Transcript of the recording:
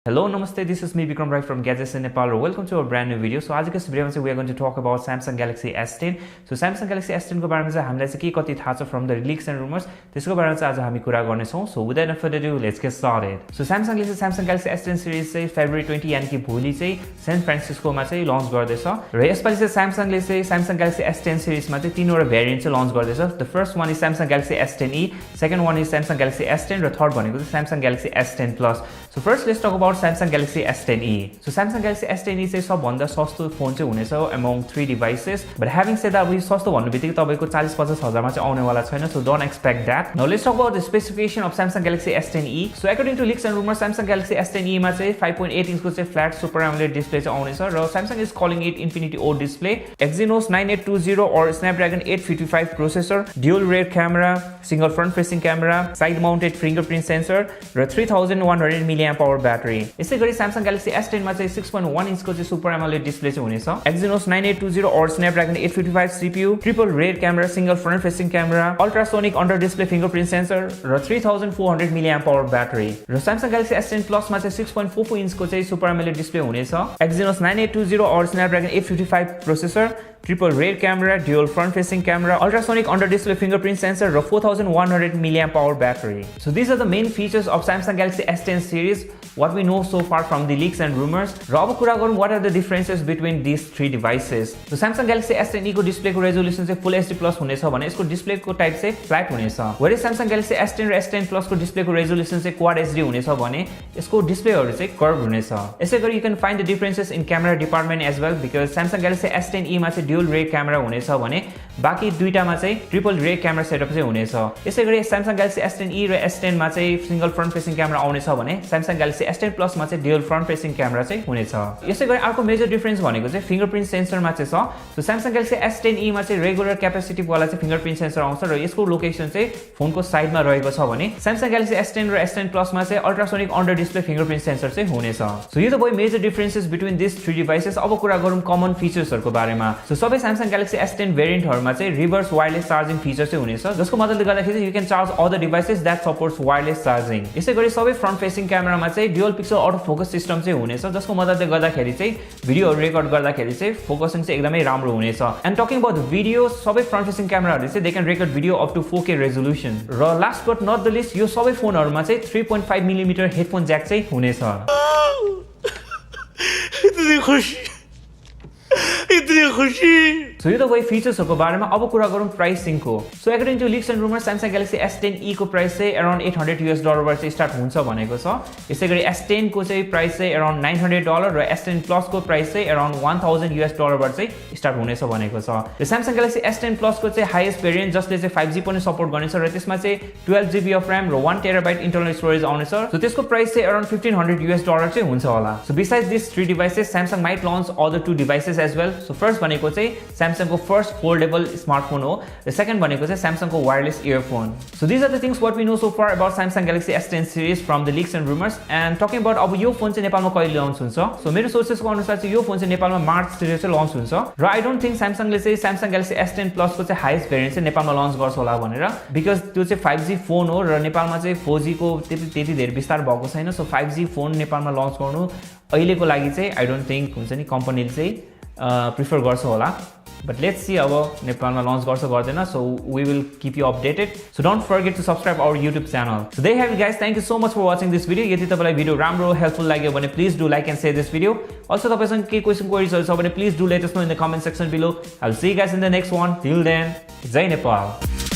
Hello, Namaste. This is me, Vikram Rai from Gadgets in Nepal. Welcome to a brand new video. So, today we are going to talk about Samsung Galaxy S10. So, Samsung Galaxy S10 ko barama cha hamilai चाहिँ के कति थाहा छ from the leaks and rumors. त्यसको बारेमा चाहिँ आज हामी कुरा गर्ने छौं. So, without further ado, let's get started. So, Samsung Galaxy S10 series चाहिँ February 20 यानी कि भोलि चाहिँ San Francisco मा चाहिँ लन्च गर्दैछ. र यसपालि चाहिँ Samsung Galaxy S10 series मा चाहिँ तीनवटा भेरिएन्ट चाहिँ लन्च गर्दैछ. The first one is Samsung Galaxy S10e, second one is Samsung Galaxy S10 र third भनेको चाहिँ Samsung Galaxy S10 Plus. So, first let's talk about Samsung Galaxy S10e. So Samsung Galaxy S10e चाहिँ सबभन्दा सस्तो phone चाहिँ हुनेछ among 3 devices. But having said that, we सस्तो भन्नुबित्तिकै तपाईको 40-50 हजारमा चाहिँ आउने वाला छैन. So don't expect that. Now let's talk about the specification of Samsung Galaxy S10e. So according to leaks and rumors, Samsung Galaxy S10e मा चाहिँ 5.8 इन्चको चाहिँ फ्ल्याट सुपर एमोलेड डिस्प्ले चाहिँ आउनेछ र Samsung is calling it Infinity O display. Exynos 9820 or Snapdragon 855 processor, dual rear camera, single front facing camera, side mounted fingerprint sensor र 3100 mAh battery. यसै गरी Samsung Galaxy S10 मा चाहिँ 6.1 इन्चको चाहिँ super AMOLED display चाहिँ हुनेछ. Exynos 9820 or Snapdragon 855 CPU, triple rear camera, single front facing camera, ultrasonic under display fingerprint sensor र 3400 mAh battery. र Samsung Galaxy S10 Plus मा चाहिँ 6.44 इन्चको चाहिँ सुपर एमोलेड डिस्प्ले हुनेछ. Exynos 9820 or Snapdragon 855 processor, triple rear camera, dual front facing camera, ultrasonic under display fingerprint sensor र 4100 mAh battery. So these are the main features of Samsung Galaxy S10 series, what we know so far from the leaks and rumors. र अब कुरा गरौँ what are the differences between these three devices. So Samsung Galaxy S10e को display को resolution चाहिँ फुल HD plus हुनेछ भने यसको डिस्प्ले को टाइप चाहिँ फ्ल्याट हुनेछ. Whereas Samsung Galaxy S10 र S10 Plus को डिस्प्ले को रेजोल्युसन चाहिँ क्वाड एचडी हुनेछ भने यसको डिस्प्लेहरु चाहिँ कर्भ हुनेछ. यसै गरी you can find the differences in camera department as well because Samsung Galaxy S10e मा चाहिँ dual rear camera हुनेछ भने बाकी दुईटामा चाहिँ ट्रिपल rear camera setup चाहिँ हुनेछ. यसै गरी Samsung Galaxy S10e र S10 मा चाहिँ सिंगल फ्रन्ट फेसिङ क्यामेरा आउनेछ भने Samsung Galaxy S10 Plus मा चाहिँ dual front facing camera चाहिँ हुनेछ. यसै गरी अर्को मेजर डिफरेन्स भनेको चाहिँ फिंगरप्रिन्ट सेन्सरमा चाहिँ छ. सो Samsung Galaxy S10e मा चाहिँ रेगुलर क्यापेसिटी वाला चाहिँ फिंगरप्रिन्ट सेन्सर आउँछ र यसको लोकेसन चाहिँ फोनको साइडमा रहेको छ भने Samsung Galaxy S10 र S10 Plus मा चाहिँ ultrasonic under display fingerprint sensor चाहिँ हुनेछ. सो यो त भयो major differences between this three devices. अब कुरा गरौँ कमन फिचर्सहरुको बारेमा. सो सबै Samsung Galaxy S10 भेरिएन्टहरुमा चाहिँ रिभर्स वायरलेस चार्जिङ फिचर चाहिँ हुनेछ जसको मद्दतले गर्दाखेरि you can charge all the devices that supports wireless charging. यसै गरी सबै फ्रन्ट फेसिङ क्यामेरामा चाहिँ dual pixel auto focus system चाहिँ हुनेछ जसको मद्दतले गर्दाखेरि चाहिँ भिडियोहरु रेकर्ड गर्दाखेरि चाहिँ फोकसिङ चाहिँ एकदमै राम्रो हुनेछ. एन्ड टकिङ अबाउट भिडियो, सबै फ्रन्ट फेसिङ क्यामेराहरुले चाहिँ they can record video up to 4K resolution. र last but not the least यो सबै फोनहरुमा चाहिँ 3.5 मिलिमिटर हेडफोन ज्याक चाहिँ हुनेछ. इतनी खुशी. सो यो त भयो फिचर्सहरुको बारेमा. अब कुरा गरौँ प्राइसिङको. So according to leaks and rumours Samsung Galaxy S10e को प्राइस चाहिँ अराउन्ड $800 बाट चाहिँ स्टार्ट हुन्छ भनेको छ. यसै गरी S10 को चाहिँ प्राइस चाहिँ अराउन्ड $900 र S10 Plus को प्राइस चाहिँ अराउन्ड $1000 बाट चाहिँ स्टार्ट हुनेछ भनेको छ. र Samsung Galaxy S10 Plus को चाहिँ हाईएस्ट भेरिएन्ट जसले चाहिँ 5G पनि सपोर्ट गर्नेछ र त्यसमा चाहिँ 12GB अफ RAM र 1TB इन्टरनल स्टोरेज आउनेछ. सो त्यसको प्राइस चाहिँ अराउन्ड $1500 चाहिँ हुन्छ होला. So besides this three devices Samsung might launch other two devices as well. So first भनेको चाहिँ Samsung को फर्स्ट फोल्डेबल स्मार्टफोन हो र सेकेन्ड भनेको चाहिँ Samsung को wireless earphone. So this are the things what we know so far about Samsung Galaxy S10 series from the leaks and rumors. And talking about अब यो phone चाहिँ नेपालमा कहिले लन्च हुन्छ. सो मेरो सोर्सेसको अनुसार चाहिँ यो फोन चाहिँ नेपालमा मार्च तिर चाहिँ लन्च हुन्छ र आई डोन्ट थिंक Samsungले चाहिँ Samsung Galaxy S10 Plus को चाहिँ हाईएस्ट भेरिएन्ट चाहिँ नेपालमा लन्च गर्छ होला भनेर बिकज त्यो चाहिँ 5G फोन हो र नेपालमा चाहिँ 4G को त्यति धेरै विस्तार भएको छैन. सो 5G फोन नेपालमा लन्च गर्नु अहिलेको लागि चाहिँ आई डोन्ट थिंक हुन्छ नि कम्पनीले चाहिँ प्रिफर गर्छ होला. But let's see अब नेपालमा लन्च गर्छ गर्दैन. So we will keep you updated. So don't forget to subscribe our YouTube channel. So there you have it guys. Thank you so much for watching this video. यदि तपाईलाई video राम्रो helpful लाग्यो भने please do like and share this video. Also तपाईसँग के question क्वेरीजहरु छ भने please do let us know in the comment section below. I'll see you guys in the next one. Till then, Jay Nepal.